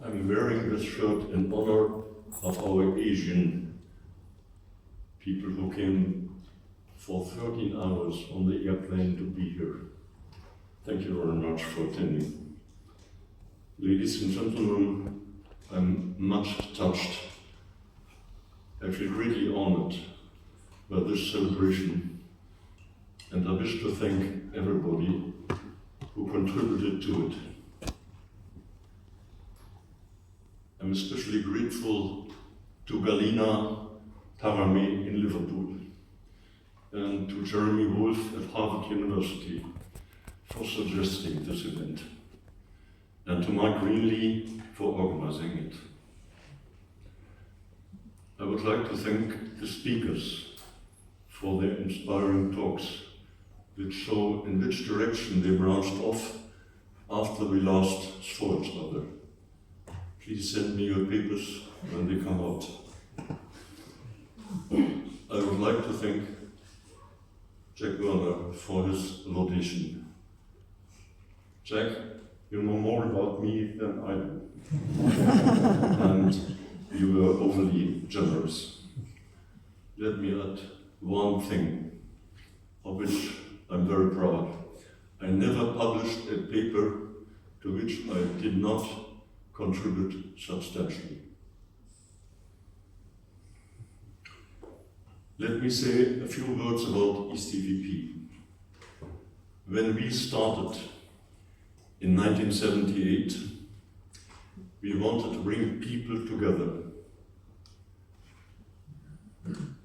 I'm wearing this shirt in honor of our Asian people who came for 13 hours on the airplane to be here. Thank you very much for attending. Ladies and gentlemen, I'm much touched. I feel really honored by this celebration, and I wish to thank everybody who contributed to it. I'm especially grateful to Galina Tarame in Liverpool and to Jeremy Wolf at Harvard University for suggesting this event, and to Mike Greenlee for organizing it. I would like to thank the speakers for their inspiring talks, which show in which direction they branched off after we last saw each other. Please send me your papers when they come out. I would like to thank Jack Werner for his laudation. Jack, you know more about me than I do. And you were overly generous. Let me add one thing, of which I'm very proud. I never published a paper to which I did not contribute substantially. Let me say a few words about EastEVP. When we started in 1978, we wanted to bring people together.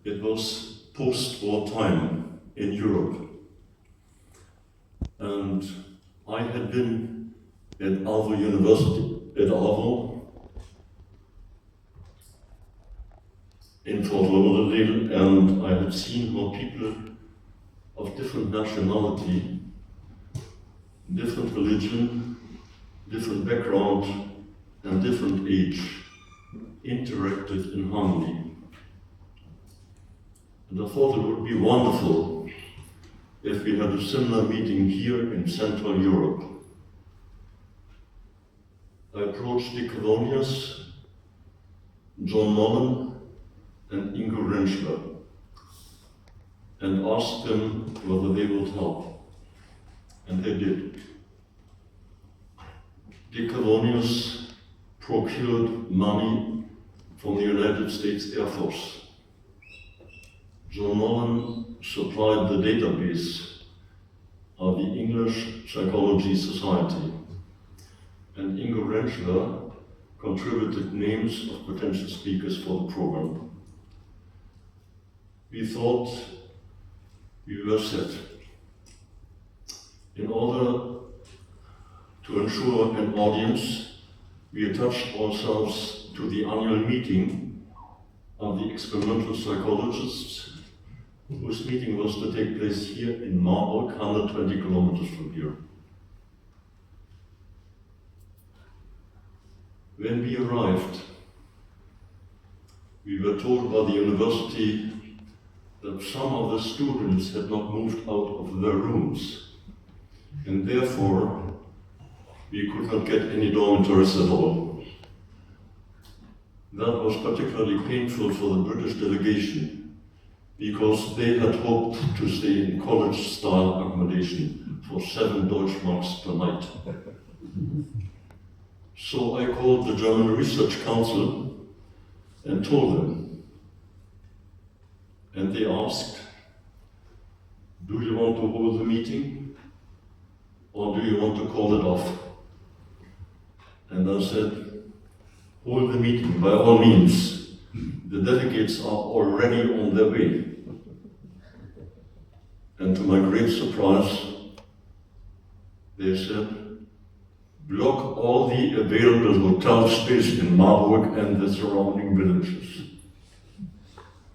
It was post-war time in Europe, and I had been at Arvo University, at Arvo, in Fort Lauderdale, and I had seen how people of different nationality, different religion, different background, and different age interacted in harmony. And I thought it would be wonderful if we had a similar meeting here in Central Europe. I approached Dick Cavonius, John Mullen, and Ingo Rentschler, and asked them whether they would help. And they did. Dick Cavonius procured money from the United States Air Force. John Mullen supplied the database of the English Psychology Society, and Ingo Rentschler contributed names of potential speakers for the program. We thought we were set. In order to ensure an audience, we attached ourselves to the annual meeting of the experimental psychologists, whose meeting was to take place here in Marburg, 120 kilometers from here. When we arrived, we were told by the university that some of the students had not moved out of their rooms, and therefore we could not get any dormitories at all. That was particularly painful for the British delegation, because they had hoped to stay in college-style accommodation for 7 Deutschmarks per night. So I called the German Research Council and told them. And they asked, do you want to hold the meeting, or do you want to call it off? And I said, hold the meeting, by all means. The delegates are already on their way. And to my great surprise, they said, block all the available hotel space in Marburg and the surrounding villages.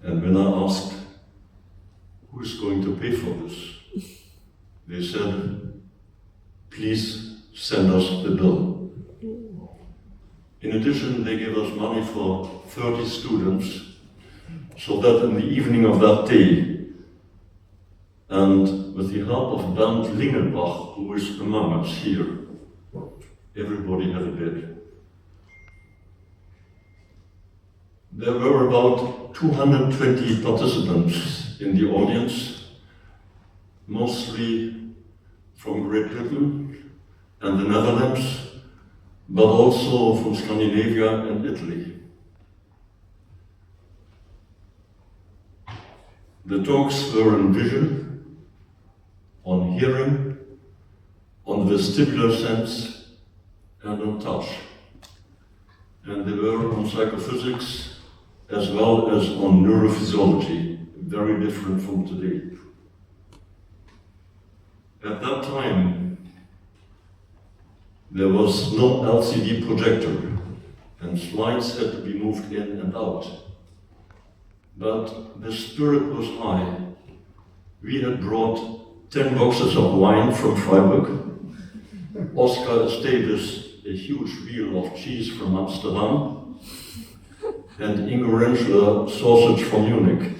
And when I asked, who's going to pay for this? They said, please send us the bill. In addition, they gave us money for 30 students, so that in the evening of that day, and with the help of Bernd Lingenbach, who is among us here, everybody had a bed. There were about 220 participants in the audience, mostly from Great Britain and the Netherlands, but also from Scandinavia and Italy. The talks were on vision, on hearing, on vestibular sense, and on touch. And they were on psychophysics as well as on neurophysiology, very different from today. At that time, there was no LCD projector, and slides had to be moved in and out. But the spirit was high. We had brought 10 boxes of wine from Freiburg. Oscar Estevez, a huge wheel of cheese from Amsterdam, and Ingo Rentschler, sausage from Munich.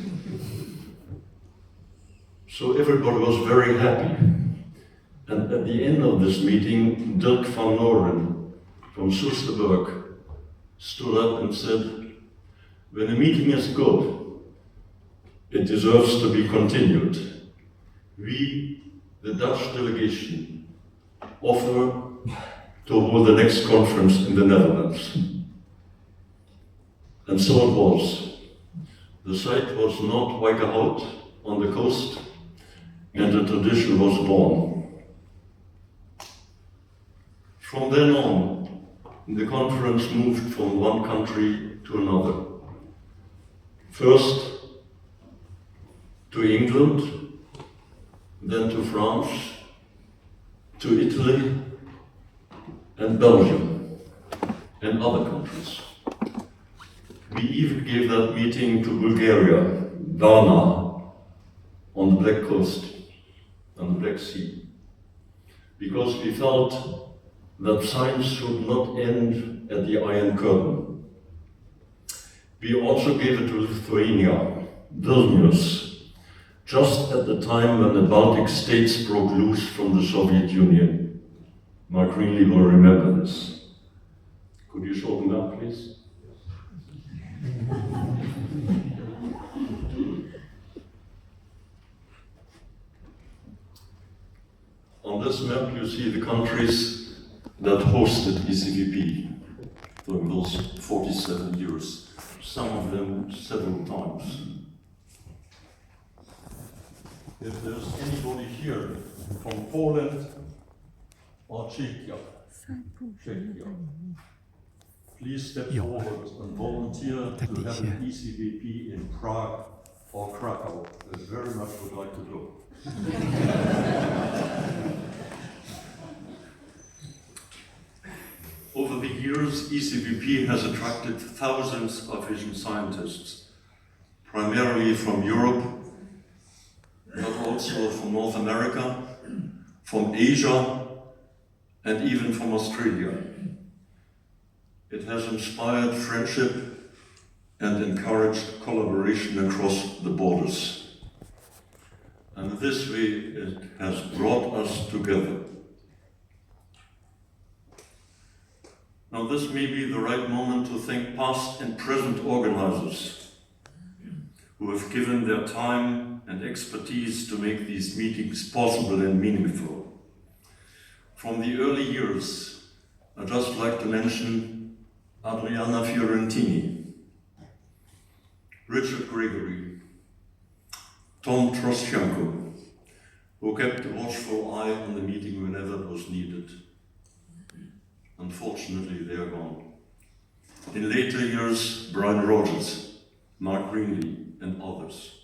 So everybody was very happy. And at the end of this meeting, Dirk van Noren from Soesterberg stood up and said, "When a meeting is good, it deserves to be continued. We, the Dutch delegation, offer to hold the next conference in the Netherlands." And so it was. The site was not Wijkerhout on the coast, and the tradition was born. From then on, the conference moved from one country to another. First to England, then to France, to Italy, and Belgium, and other countries. We even gave that meeting to Bulgaria, Varna, on the Black Coast, on the Black Sea, because we felt that science should not end at the Iron Curtain. We also gave it to Lithuania, Vilnius, just at the time when the Baltic states broke loose from the Soviet Union. Mark Greenlee will remember this. Could you show them that, please? On this map you see the countries that hosted ECVP during those 47 years, some of them several times. If there's anybody here from Poland or Czechia, please step forward and volunteer to have an ECVP in Prague or Krakow. I very much would like to do. Over the years, ECVP has attracted thousands of Asian scientists, primarily from Europe, but also from North America, from Asia, and even from Australia. It has inspired friendship and encouraged collaboration across the borders. And this way, it has brought us together. Now, this may be the right moment to thank past and present organizers who have given their time and expertise to make these meetings possible and meaningful. From the early years, I'd just like to mention Adriana Fiorentini, Richard Gregory, Tom Trostianko, who kept a watchful eye on the meeting whenever it was needed. Unfortunately, they are gone. In later years, Brian Rogers, Mark Greenlee, and others.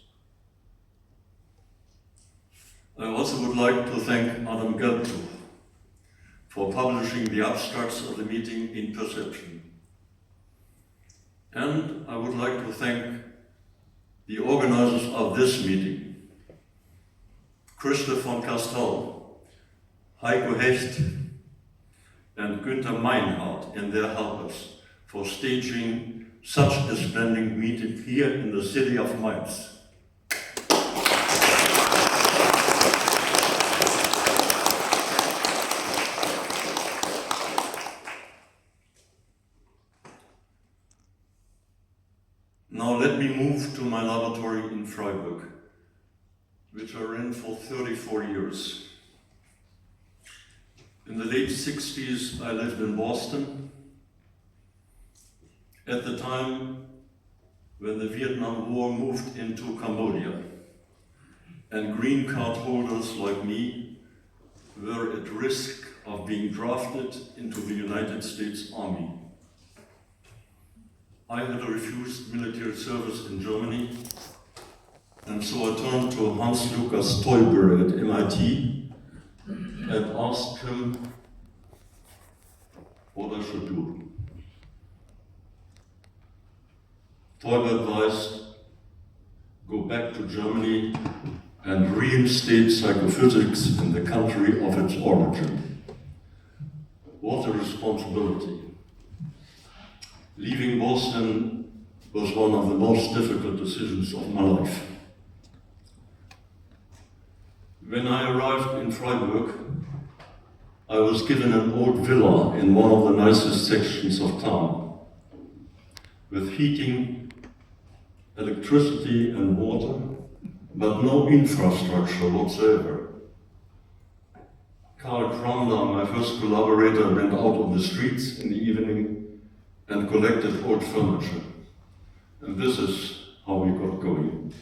I also would like to thank Adam Gelbtuch for publishing the abstracts of the meeting in Perception. And I would like to thank the organizers of this meeting, Christoph von Kastel, Heiko Hecht, and Günther Meinhardt and their helpers for staging such a splendid meeting here in the city of Mainz. Now let me move to my laboratory in Freiburg, which I ran for 34 years. In the late 60s, I lived in Boston. At the time when the Vietnam War moved into Cambodia, and green card holders like me were at risk of being drafted into the United States Army. I had refused military service in Germany, and so I turned to Hans-Lukas Stoiber at MIT and asked him what I should do. Stoiber advised, go back to Germany and reinstate psychophysics in the country of its origin. What a responsibility. Leaving Boston was one of the most difficult decisions of my life. When I arrived in Freiburg, I was given an old villa in one of the nicest sections of town, with heating, electricity and water, but no infrastructure whatsoever. Karl Kramler, my first collaborator, went out on the streets in the evening and collected old furniture. And this is how we got going.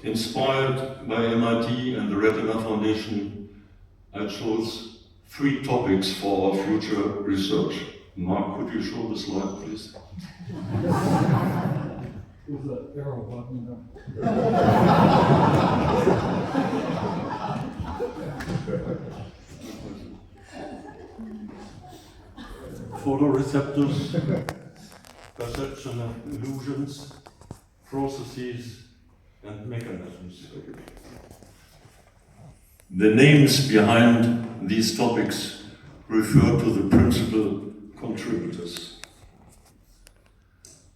Inspired by MIT and the Retina Foundation, I chose 3 topics for our future research. Mark, could you show the slide, please? With the arrow button. Photoreceptors, perception of illusions, processes, and mechanisms. The names behind these topics refer to the principal contributors.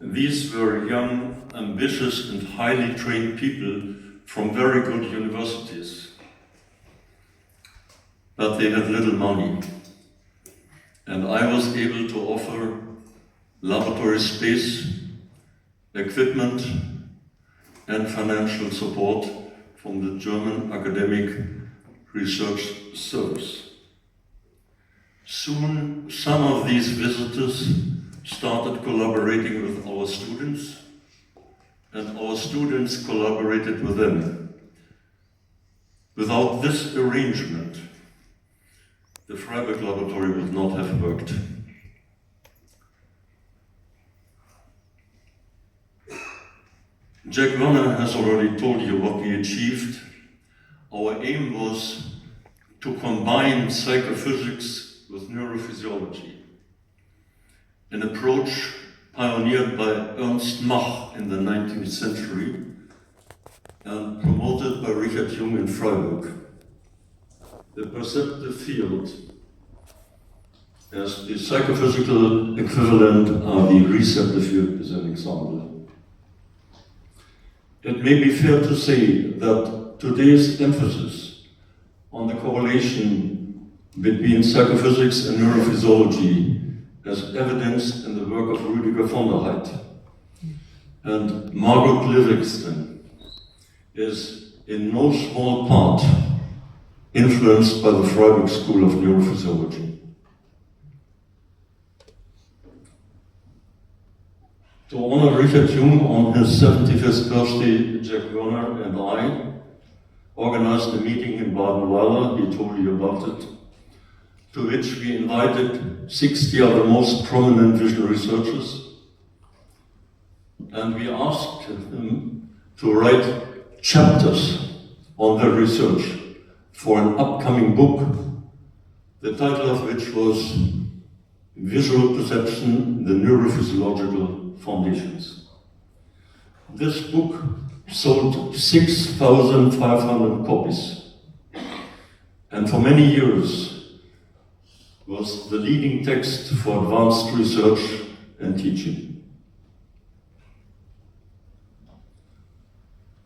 These were young, ambitious, and highly trained people from very good universities. But they had little money. And I was able to offer laboratory space, equipment, and financial support from the German Academic Research Service. Soon, some of these visitors started collaborating with our students, and our students collaborated with them. Without this arrangement, the Freiburg laboratory would not have worked. Jack Werner has already told you what we achieved. Our aim was to combine psychophysics with neurophysiology, an approach pioneered by Ernst Mach in the 19th century and promoted by Richard Jung in Freiburg. The perceptive field as the psychophysical equivalent of the receptive field is an example. It may be fair to say that today's emphasis on the correlation between psychophysics and neurophysiology, as evidenced in the work of Rüdiger von der Heydt and Margot Livingston, is in no small part influenced by the Freiburg School of Neurophysiology. To honor Richard Jung on his 75th birthday, Jack Werner and I organized a meeting in Baden-Weiler, he told you about it, to which we invited 60 of the most prominent vision researchers, and we asked them to write chapters on their research for an upcoming book, the title of which was Visual Perception, the Neurophysiological Foundations. This book sold 6,500 copies, and for many years was the leading text for advanced research and teaching.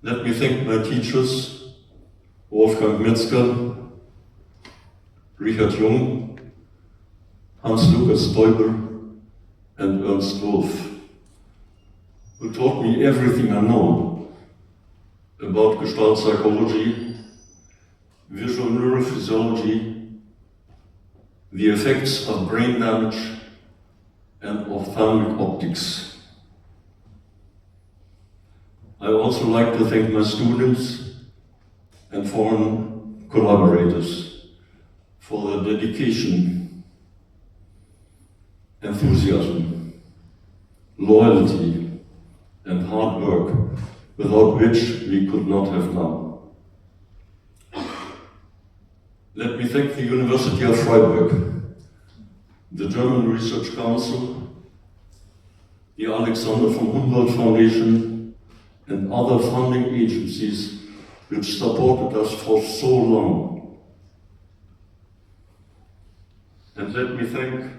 Let me thank my teachers, Wolfgang Metzger, Richard Jung, Hans-Lukas Stoiber, and Ernst Wolf. who taught me everything I know about Gestalt psychology, visual neurophysiology, the effects of brain damage, and ophthalmic optics. I also like to thank my students and foreign collaborators for their dedication, enthusiasm, loyalty, and hard work, without which we could not have done. Let me thank the University of Freiburg, the German Research Council, the Alexander von Humboldt Foundation, and other funding agencies which supported us for so long. And let me thank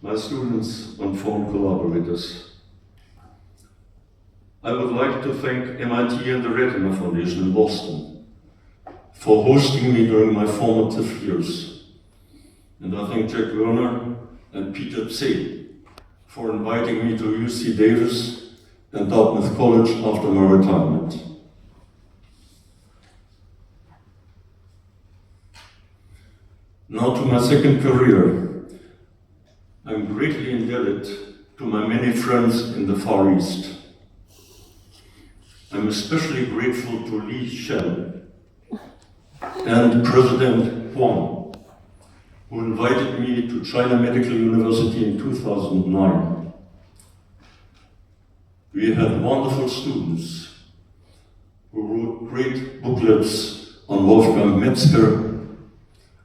my students and foreign collaborators. I would like to thank MIT and the Retina Foundation in Boston for hosting me during my formative years. And I thank Jack Werner and Peter Tse for inviting me to UC Davis and Dartmouth College after my retirement. Now to my second career. I'm greatly indebted to my many friends in the Far East. I'm especially grateful to Li Shen and President Huang, who invited me to China Medical University in 2009. We had wonderful students who wrote great booklets on Wolfgang Metzger,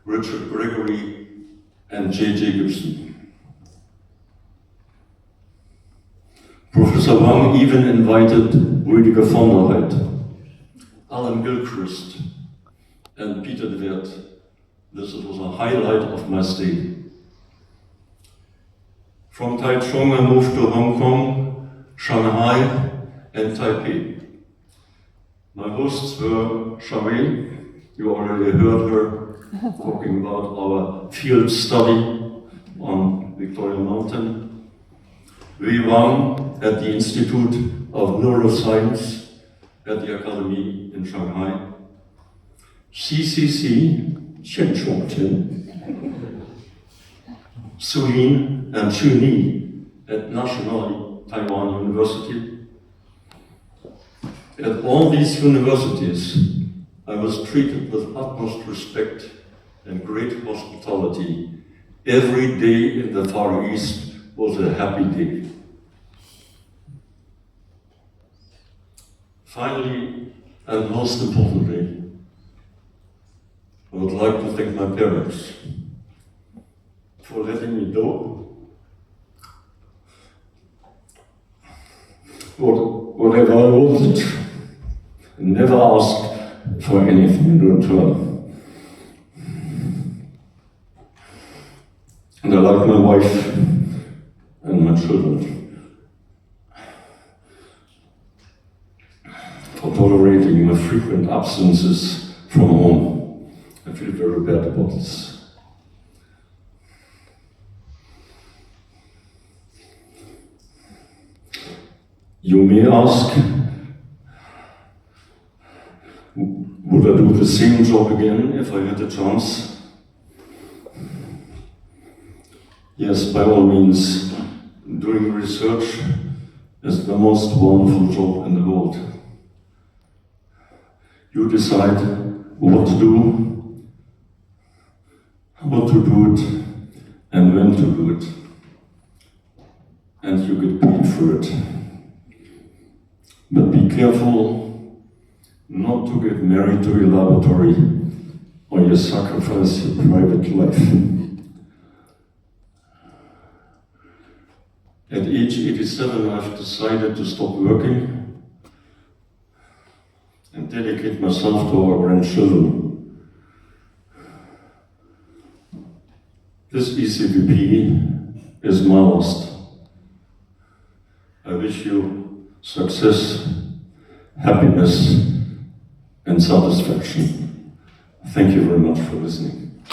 Richard Gregory, and J.J. Gibson. Professor Wang even invited Rüdiger von der Heydt, Alan Gilchrist, and Peter de Wert. This was a highlight of my stay. From Taichung I moved to Hong Kong, Shanghai, and Taipei. My hosts were Shamei, you already heard her talking about our field study on Victoria Mountain. Wei Wang at the Institute of Neuroscience at the Academy in Shanghai. CCC, Chen Chongqing, Sulin and Chuni at National Taiwan University. At all these universities, I was treated with utmost respect and great hospitality. Every day in the Far East was a happy day. Finally, and most importantly, I would like to thank my parents for letting me know whatever I wanted, and never asked for anything in return. And I like my wife and my children for tolerating my frequent absences from home. I feel very bad about this. You may ask, would I do the same job again if I had a chance? Yes, by all means, doing research is the most wonderful job in the world. You decide what to do, how to do it, and when to do it. And you get paid for it. But be careful not to get married to your laboratory or you sacrifice your private life. At age 87, I've decided to stop working and dedicate myself to our grandchildren. This ECVP is my last. I wish you success, happiness, and satisfaction. Thank you very much for listening.